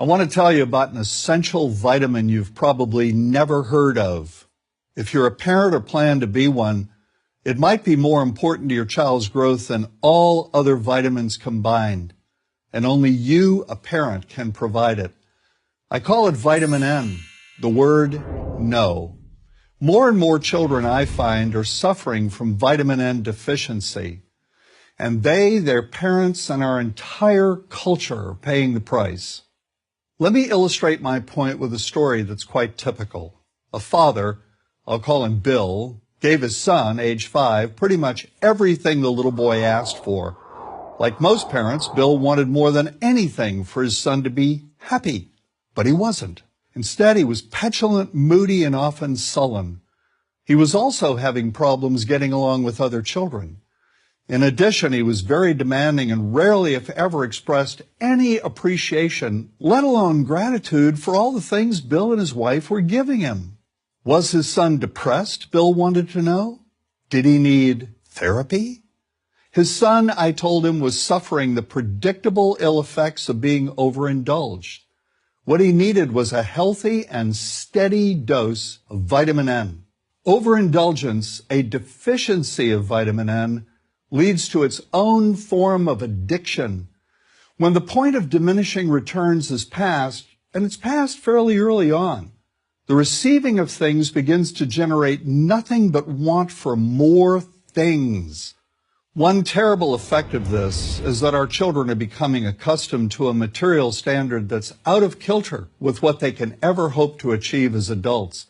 I want to tell you about an essential vitamin you've probably never heard of. If you're a parent or plan to be one, it might be more important to your child's growth than all other vitamins combined, and only you, a parent, can provide it. I call it vitamin N, the word no. More and more children, I find, are suffering from vitamin N deficiency, and they, their parents, and our entire culture are paying the price. Let me illustrate my point with a story that's quite typical. A father, I'll call him Bill, gave his son, age 5, pretty much everything the little boy asked for. Like most parents, Bill wanted more than anything for his son to be happy, but he wasn't. Instead, he was petulant, moody, and often sullen. He was also having problems getting along with other children. In addition, he was very demanding and rarely, if ever, expressed any appreciation, let alone gratitude, for all the things Bill and his wife were giving him. Was his son depressed, Bill wanted to know? Did he need therapy? His son, I told him, was suffering the predictable ill effects of being overindulged. What he needed was a healthy and steady dose of vitamin N. Overindulgence, a deficiency of vitamin N, leads to its own form of addiction. When the point of diminishing returns is passed, and it's passed fairly early on, the receiving of things begins to generate nothing but want for more things. One terrible effect of this is that our children are becoming accustomed to a material standard that's out of kilter with what they can ever hope to achieve as adults.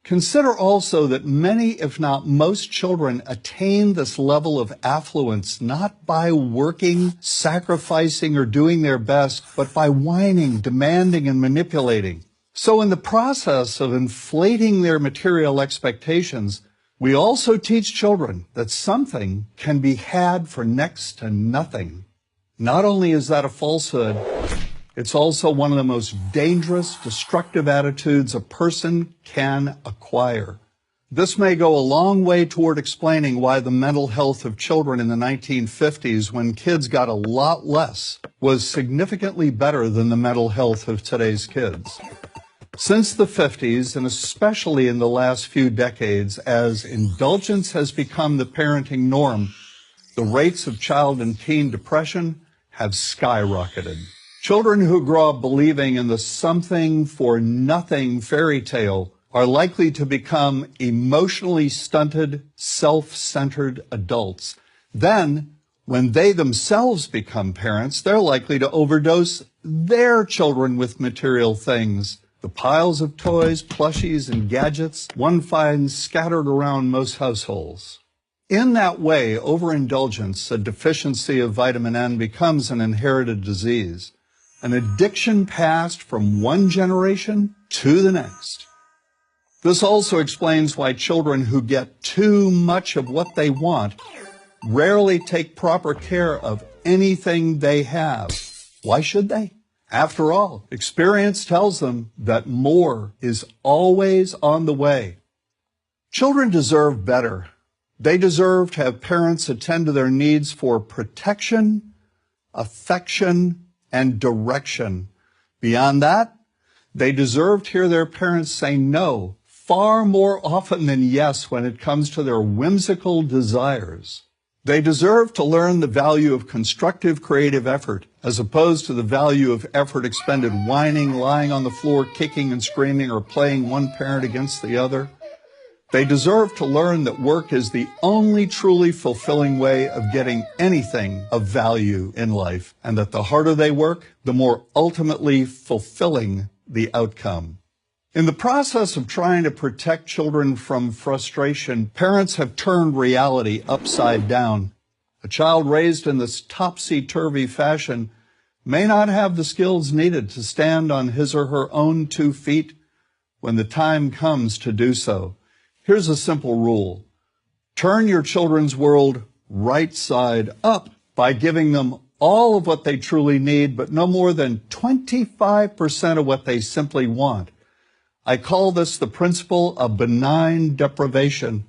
Consider also that many, if not most, children attain this level of affluence not by working, sacrificing, or doing their best, but by whining, demanding, and manipulating. So in the process of inflating their material expectations, we also teach children that something can be had for next to nothing. Not only is that a falsehood, it's also one of the most dangerous, destructive attitudes a person can acquire. This may go a long way toward explaining why the mental health of children in the 1950s, when kids got a lot less, was significantly better than the mental health of today's kids. Since the 50s, and especially in the last few decades, as indulgence has become the parenting norm, the rates of child and teen depression have skyrocketed. Children who grow up believing in the something for nothing fairy tale are likely to become emotionally stunted, self-centered adults. Then, when they themselves become parents, they're likely to overdose their children with material things. The piles of toys, plushies, and gadgets one finds scattered around most households. In that way, overindulgence, a deficiency of vitamin N, becomes an inherited disease, an addiction passed from one generation to the next. This also explains why children who get too much of what they want rarely take proper care of anything they have. Why should they? After all, experience tells them that more is always on the way. Children deserve better. They deserve to have parents attend to their needs for protection, affection, and direction. Beyond that, they deserve to hear their parents say no far more often than yes when it comes to their whimsical desires. They deserve to learn the value of constructive creative effort as opposed to the value of effort expended whining, lying on the floor, kicking and screaming, or playing one parent against the other. They deserve to learn that work is the only truly fulfilling way of getting anything of value in life, and that the harder they work, the more ultimately fulfilling the outcome. In the process of trying to protect children from frustration, parents have turned reality upside down. A child raised in this topsy-turvy fashion may not have the skills needed to stand on his or her own 2 feet when the time comes to do so. Here's a simple rule. Turn your children's world right side up by giving them all of what they truly need, but no more than 25% of what they simply want. I call this the principle of benign deprivation.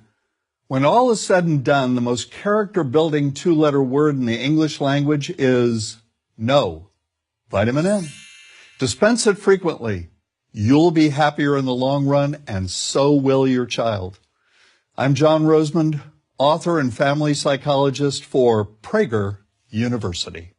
When all is said and done, the most character-building 2-letter word in the English language is no. Vitamin N. Dispense it frequently. You'll be happier in the long run, and so will your child. I'm John Rosemond, author and family psychologist for Prager University.